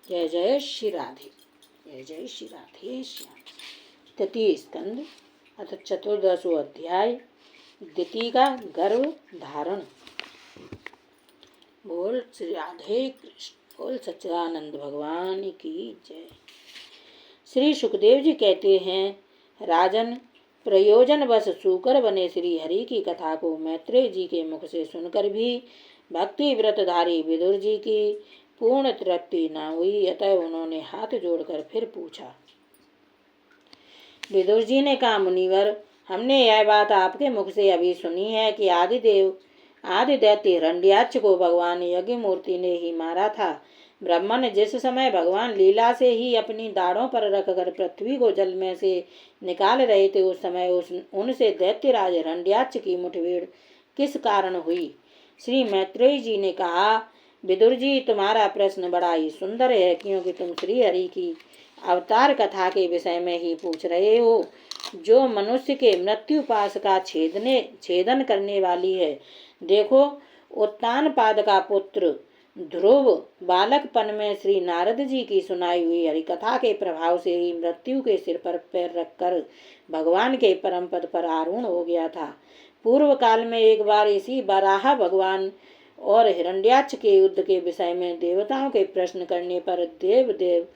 जय जय श्री राधे, जय जय श्री राधे श्याम। तृतीय स्कंद अथ 14वां अध्याय, द्वितीय का गर्भ धारण। बोल श्री राधे कृष्ण, बोल सच्चिदानंद भगवान की जय। श्री सुखदेव जी कहते हैं, राजन, प्रयोजनवश सूकर बने श्री हरि की कथा को मैत्रेय जी के मुख से सुनकर भी भक्ति व्रतधारी विदुर जी की पूर्ण तृप्ति न हुई। अतः उन्होंने हाथ जोड़कर फिर पूछा। विदुर जी ने कहा, मुनिवर, हमने यह बात आपके मुख से अभी सुनी है कि आदि दैत्य हिरण्याक्ष को भगवान यज्ञ मूर्ति ने ही मारा था। ब्रह्मा ने जिस समय भगवान लीला से ही अपनी दाढ़ों पर रखकर पृथ्वी को जल में से निकाल रहे थे, उस समय उनसे दैत्यराज हिरण्याक्ष की मुठभेड़ किस कारण हुई? श्री मैत्रेय जी ने कहा, विदुर जी, तुम्हारा प्रश्न बड़ा ही सुंदर है, क्योंकि तुम श्री हरि की अवतार कथा के विषय में ही पूछ रहे हो, जो मनुष्य के मृत्यु पाश का छेदन करने वाली है। देखो, उत्तानपाद का पुत्र ध्रुव बालकपन में श्री नारद जी की सुनाई हुई हरि कथा के प्रभाव से ही मृत्यु के सिर पर पैर रखकर भगवान के परम पद पर आरूढ़ हो गया था। पूर्व काल में एक बार इसी बराह भगवान और हिरण्याक्ष के युद्ध के विषय में देवताओं के प्रश्न करने पर देव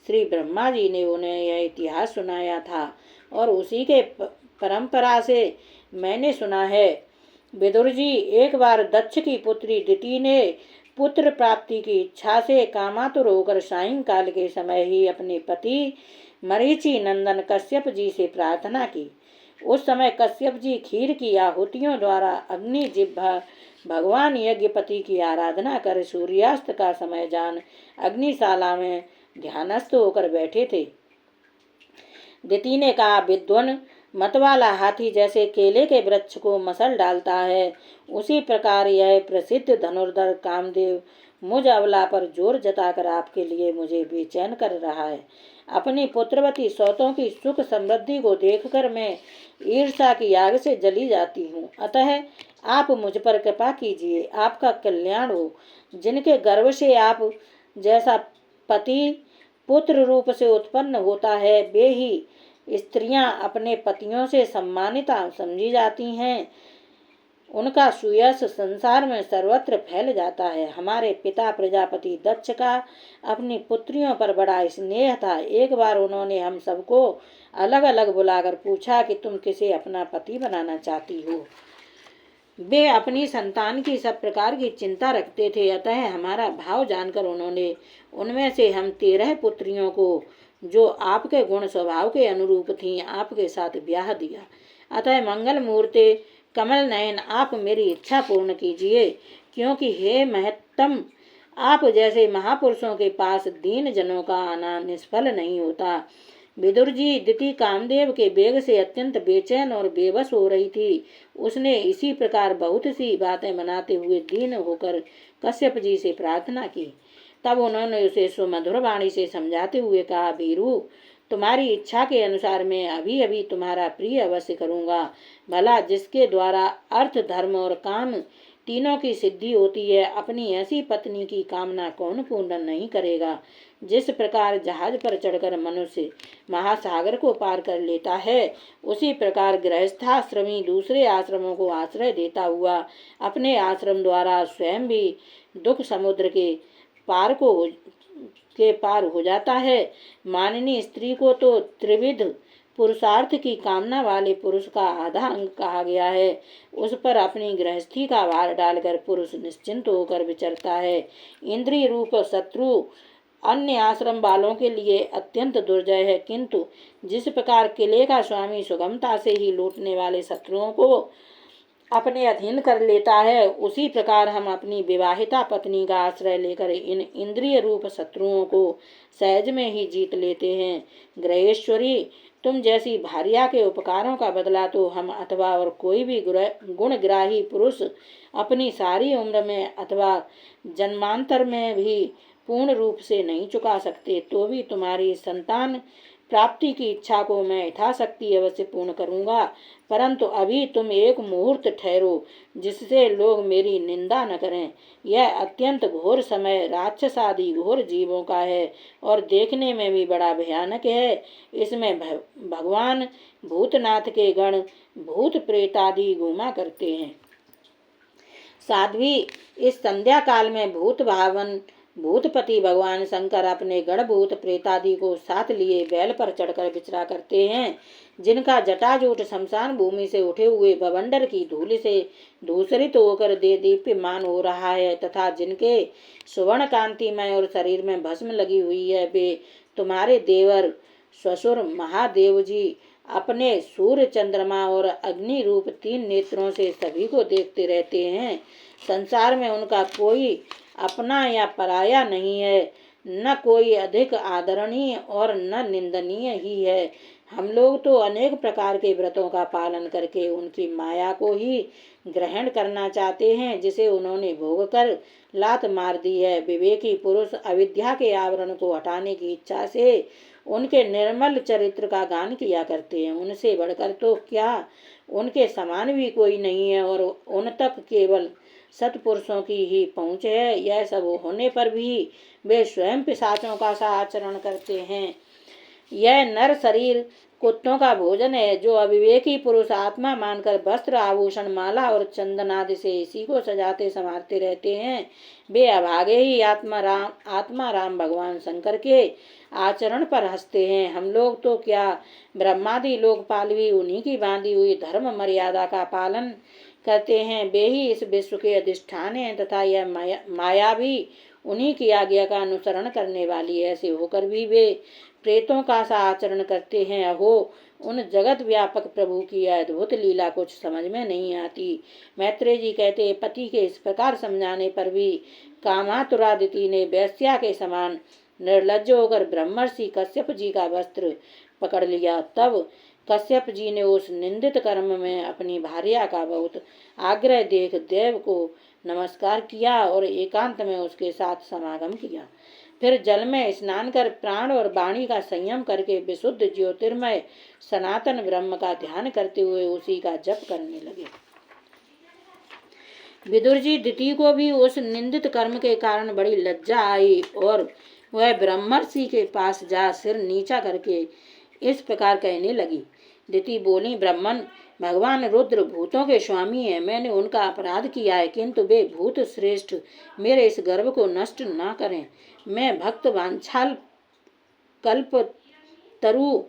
श्री ब्रह्मा जी ने उन्हें यह इतिहास सुनाया था, और उसी के परंपरा से मैंने सुना है। विदुर जी, एक बार दक्ष की पुत्री दिति ने पुत्र प्राप्ति की इच्छा से कामातुर होकर सायंकाल के समय ही अपने पति मरीचि नंदन कश्यप जी से प्रार्थना की। उस समय कश्यप जी खीर की आहुतियों द्वारा अग्नि जिह्वा भगवान यज्ञपति की आराधना कर सूर्यास्त का समय जान अग्निशाला में ध्यानस्थ होकर बैठे थे। दिति ने कहा, विद्वन, मतवाला हाथी जैसे केले के वृक्ष को मसल डालता है, उसी प्रकार यह प्रसिद्ध धनुर्धर कामदेव मुझ अबला पर जोर जताकर आपके लिए मुझे बेचैन कर रहा है। अपनी पुत्रवती सौतों की सुख समृद्धि को देखकर मैं ईर्षा की आग से जली जाती हूँ। अतः आप मुझ पर कृपा कीजिए, आपका कल्याण हो। जिनके गर्भ से आप जैसा पति पुत्र रूप से उत्पन्न होता है, वे ही स्त्रियां अपने पतियों से सम्मानिता समझी जाती हैं। उनका सुयश संसार में सर्वत्र फैल जाता है। हमारे पिता प्रजापति दक्ष का अपनी पुत्रियों पर बड़ा स्नेह था। एक बार उन्होंने हम सबको अलग अलग बुलाकर पूछा कि तुम किसे अपना पति बनाना चाहती हो। वे अपनी संतान की सब प्रकार की चिंता रखते थे। अतः हमारा भाव जानकर उन्होंने उनमें से हम 13 पुत्रियों को, जो आपके गुण स्वभाव के अनुरूप थीं, आपके साथ ब्याह दिया। अतः मंगल मूर्ते कमल नयन, आप मेरी इच्छा पूर्ण कीजिए, क्योंकि हे महत्तम, आप जैसे महापुरुषों के पास दीन जनों का आना निष्फल नहीं होता। विदुर जी, दिति कामदेव के वेग से अत्यंत बेचैन और बेबस हो रही थी। उसने इसी प्रकार बहुत सी बातें मनाते हुए दीन होकर कश्यप जी से प्रार्थना की। तब उन्होंने उसे सुमधुर वाणी से समझाते हुए कहा, वीरू, तुम्हारी इच्छा के अनुसार मैं अभी अभी तुम्हारा प्रिय अवश्य करूँगा। भला जिसके द्वारा अर्थ, धर्म और काम तीनों की सिद्धि होती है, अपनी ऐसी पत्नी की कामना कौन पूर्ण नहीं करेगा। जिस प्रकार जहाज पर चढ़कर मनुष्य महासागर को पार कर लेता है, उसी प्रकार गृहस्थाश्रमी दूसरे आश्रमों को आश्रय देता हुआ अपने आश्रम द्वारा स्वयं भी दुख समुद्र के पार हो जाता है। माननीय स्त्री को तो त्रिविध पुरुषार्थ की कामना वाले पुरुष का आधा अंग कहा गया है। उस पर अपनी गृहस्थी का भार डालकर पुरुष निश्चिंत होकर विचरता है। इंद्रिय रूप शत्रु अन्य आश्रम वालों के लिए अत्यंत दुर्जय है, किंतु जिस प्रकार किले का स्वामी सुगमता से ही लूटने वाले शत्रुओं को अपने अधीन कर लेता है, उसी प्रकार हम अपनी विवाहिता पत्नी का आश्रय लेकर इन इंद्रिय रूप शत्रुओं को सहज में ही जीत लेते हैं। ग्रहेश्वरी, तुम जैसी भार्या के उपकारों का बदला तो हम अथवा और कोई भी गुणग्राही पुरुष अपनी सारी उम्र में अथवा जन्मांतर में भी पूर्ण रूप से नहीं चुका सकते। तो भी तुम्हारी संतान प्राप्ति की इच्छा को मैं यथाशक्ति अवश्य पूर्ण करूँगा, परंतु अभी तुम एक मुहूर्त ठहरो जिससे लोग मेरी निंदा न करें। यह अत्यंत घोर समय राक्षस आदि घोर जीवों का है और देखने में भी बड़ा भयानक है। इसमें भगवान भूतनाथ के गण भूत प्रेत आदि घूमा करते हैं। साध्वी, इस संध्या काल में भूत भावन भूतपति भगवान शंकर अपने गण भूत प्रेतादि को साथ लिए बैल पर चढ़कर विचरा करते हैं, जिनका जटाजूट शमशान भूमि से उठे हुए भवंडर की धूल से धूसरित होकर दे दीप्यमान हो रहा है, तथा जिनके सुवर्ण कांतिमय और शरीर में भस्म लगी हुई है, वे तुम्हारे देवर ससुर महादेव जी अपने सूर्य चंद्रमा और अग्नि रूप 3 नेत्रों से सभी को देखते रहते हैं। संसार में उनका कोई अपना या पराया नहीं है, न कोई अधिक आदरणीय और न निंदनीय ही है। हम लोग तो अनेक प्रकार के व्रतों का पालन करके उनकी माया को ही ग्रहण करना चाहते हैं, जिसे उन्होंने भोग कर लात मार दी है। विवेकी पुरुष अविद्या के आवरण को हटाने की इच्छा से उनके निर्मल चरित्र का गान किया करते हैं। उनसे बढ़कर तो क्या, उनके समान भी कोई नहीं है और उन तक केवल सत्पुरुषों की ही पहुँच है। यह सब होने पर भी वे स्वयं पिशाचों का सा आचरण करते हैं। यह नर शरीर कुत्तों का भोजन है। जो अविवेकी पुरुष आत्मा मानकर वस्त्र आभूषण माला और चंदन आदि से इसी को सजाते संवारते रहते हैं, वे अभागे ही आत्मा राम भगवान शंकर के आचरण पर हंसते हैं। हम लोग तो क्या, ब्रह्मादि लोकपाल भी उन्हीं की बांधी हुई धर्म मर्यादा का पालन करते हैं। वे ही इस विश्व के अधिष्ठान हैं तथा यह माया भी उन्हीं की आज्ञा का अनुसरण करने वाली है। ऐसे होकर भी वे प्रेतों का सा आचरण करते हैं। अहो, उन जगत व्यापक प्रभु की अद्भुत लीला कुछ समझ में नहीं आती। मैत्रेय जी कहते, पति के इस प्रकार समझाने पर भी कामातुरादिति ने वैश्या के समान निर्लज्ज होकर ब्रह्मर्षि कश्यप जी का वस्त्र पकड़ लिया। तब कश्यप जी ने उस निंदित कर्म में अपनी भार्या का बहुत आग्रह देख देव को नमस्कार किया और एकांत में उसके साथ समागम किया। फिर जल में स्नान कर प्राण और वाणी का संयम करके विशुद्ध ज्योतिर्मय सनातन ब्रह्म का ध्यान करते हुए उसी का जप करने लगे। विदुर जी, दिति को भी उस निंदित कर्म के कारण बड़ी लज्जा आई और वह ब्रह्मर्षि के पास जा सिर नीचा करके इस प्रकार कहने लगी। दिति बोली, ब्राह्मण, भगवान रुद्र भूतों के स्वामी हैं। मैंने उनका अपराध किया है, किंतु वे भूत श्रेष्ठ मेरे इस गर्व को नष्ट न करें। मैं भक्त वांछाल कल्प तरु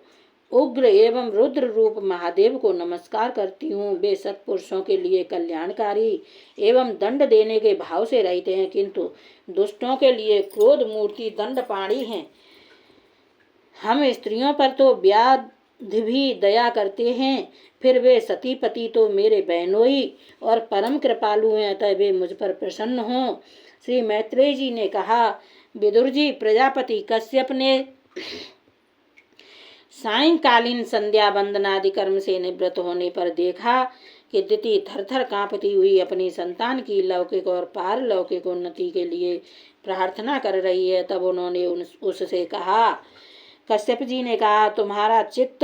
उग्र एवं रुद्र रूप महादेव को नमस्कार करती हूँ। वे सत्पुरुषों के लिए कल्याणकारी एवं दंड देने के भाव से रहते हैं, किंतु दुष्टों के लिए क्रोध मूर्ति दंड पाणी हैं। हम स्त्रियों पर तो व्याध भी दया करते हैं, फिर वे सतीपति तो मेरे बहनोई और परम कृपालु हैं, अतः वे मुझ पर प्रसन्न हों। श्री मैत्रेय जी ने कहा, विदुर जी, प्रजापति कश्यप ने सायंकालीन संध्या वंदनादि कर्म से निवृत्त होने पर देखा कि दिति थरथर कांपती हुई अपनी संतान की लौकिक और पारलौकिक उन्नति के लिए प्रार्थना कर रही है। तब उन्होंने उससे कहा, कश्यप जी ने कहा, तुम्हारा चित्त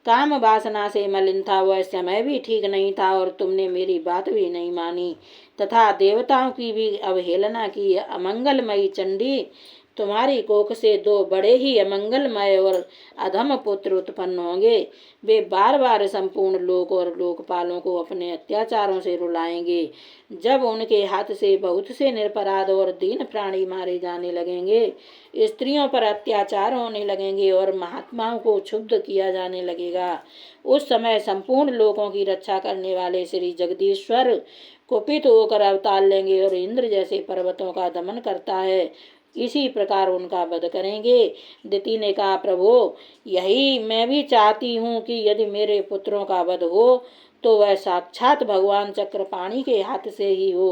काम वासना से मलिन था, वह समय भी ठीक नहीं था और तुमने मेरी बात भी नहीं मानी तथा देवताओं की भी अवहेलना की। अमंगलमयी चंडी, तुम्हारी कोख से 2 बड़े ही अमंगलमय और अधम पुत्र उत्पन्न होंगे। वे बार बार संपूर्ण लोक और लोकपालों को अपने अत्याचारों से रुलाएंगे। जब उनके हाथ से बहुत से निरपराध और दीन प्राणी मारे जाने लगेंगे, स्त्रियों पर अत्याचार होने लगेंगे और महात्माओं को क्षुब्ध किया जाने लगेगा, उस समय संपूर्ण लोकों की रक्षा करने वाले श्री जगदीश्वर कुपित होकर अवतार लेंगे और इंद्र जैसे पर्वतों का दमन करता है, इसी प्रकार उनका वध करेंगे। दिति ने कहा, प्रभो, यही मैं भी चाहती हूँ कि यदि मेरे पुत्रों का वध हो तो वह साक्षात भगवान चक्रपाणि के हाथ से ही हो,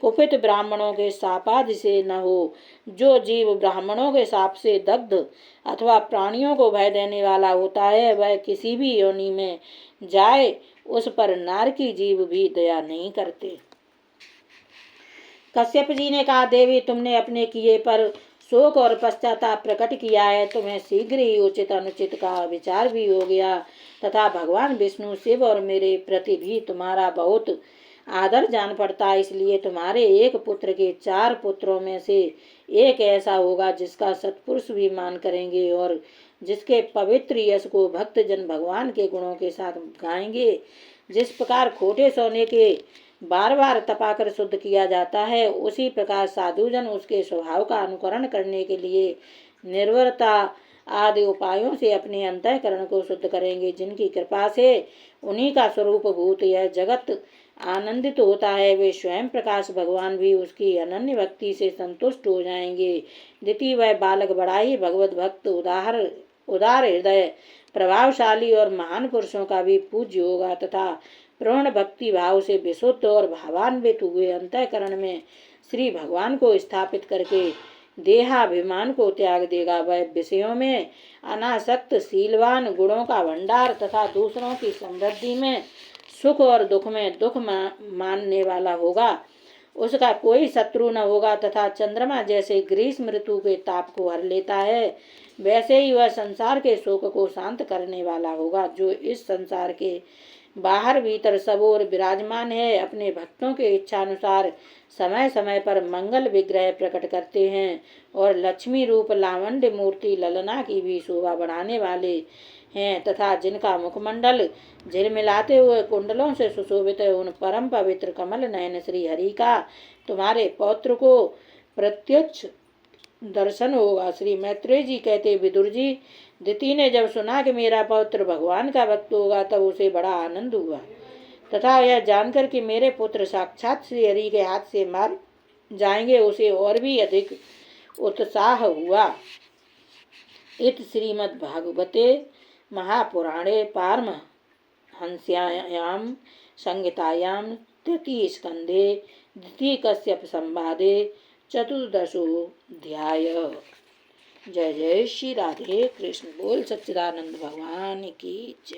कुपित ब्राह्मणों के शापादि से न हो। जो जीव ब्राह्मणों के शाप से दग्ध अथवा प्राणियों को भय देने वाला होता है, वह किसी भी योनि में जाए उस पर नारकी जीव भी दया नहीं करते। कश्यप जी ने कहा, देवी, तुमने अपने किए पर शोक और पश्चाताप प्रकट किया है। तुम्हें शीघ्र ही उचित अनुचित का विचार भी हो गया तथा भगवान विष्णु शिव और मेरे प्रति भी तुम्हारा बहुत आदर जान पड़ता है। इसलिए तुम्हारे एक पुत्र के 4 पुत्रों में से एक ऐसा होगा जिसका सत्पुरुष भी मान करेंगे और जिसके पवित्र यश को भक्त जन भगवान के गुणों के साथ गाएंगे। जिस प्रकार खोटे सोने के बार बार तपाकर शुद्ध किया जाता है, उसी प्रकार साधुजन उसके स्वभाव का अनुकरण करने के लिए निर्भरता आदि उपायों से अपने अंतःकरण को शुद्ध करेंगे। जिनकी कृपा से उन्हीं का स्वरूप भूत यह जगत आनंदित होता है, वे स्वयं प्रकाश भगवान भी उसकी अनन्य भक्ति से संतुष्ट हो जाएंगे। द्वितीय, वह बालक बड़ा ही भगवत भक्त उदार हृदय प्रभावशाली और महान पुरुषों का भी पूज्य होगा तथा पूर्ण भक्ति भाव से विशुद्ध और भावान्वित हुए अंतःकरण में श्री भगवान को स्थापित करके देहाभिमान को त्याग देगा। वह विषयों में अनासक्त शीलवान, गुणों का भंडार तथा दूसरों की समृद्धि में सुख और दुख में दुख मानने वाला होगा। उसका कोई शत्रु न होगा तथा चंद्रमा जैसे ग्रीष्म ऋतु के ताप को हर लेता है, वैसे ही वह संसार के शोक को शांत करने वाला होगा। जो इस संसार के बाहर भीतर सब ओर विराजमान है, अपने भक्तों के इच्छानुसार समय समय पर मंगल विग्रह प्रकट करते हैं और लक्ष्मी रूप लावण्य मूर्ति ललना की भी शोभा बढ़ाने वाले हैं तथा जिनका मुखमंडल झिलमिलाते हुए कुंडलों से सुशोभित है, उन परम पवित्र कमल नयन श्री हरि का तुम्हारे पौत्र को प्रत्यक्ष दर्शन होगा। श्री मैत्रेय जी कहते, विदुर जी, दिति ने जब सुना कि मेरा पौत्र भगवान का भक्त होगा तब उसे बड़ा आनंद हुआ तथा यह जानकर कि मेरे पुत्र साक्षात श्री हरि के हाथ से मार जाएंगे उसे और भी अधिक उत्साह हुआ। इत श्रीमद्भागवते महापुराणे पारमहंस्यां संहितायां तृतीय स्कंधे द्वितीय कश्यप संवादे चतुर्दशोऽध्याय। जय जय श्री राधे कृष्ण। बोल सच्चिदानंद भगवान की जय।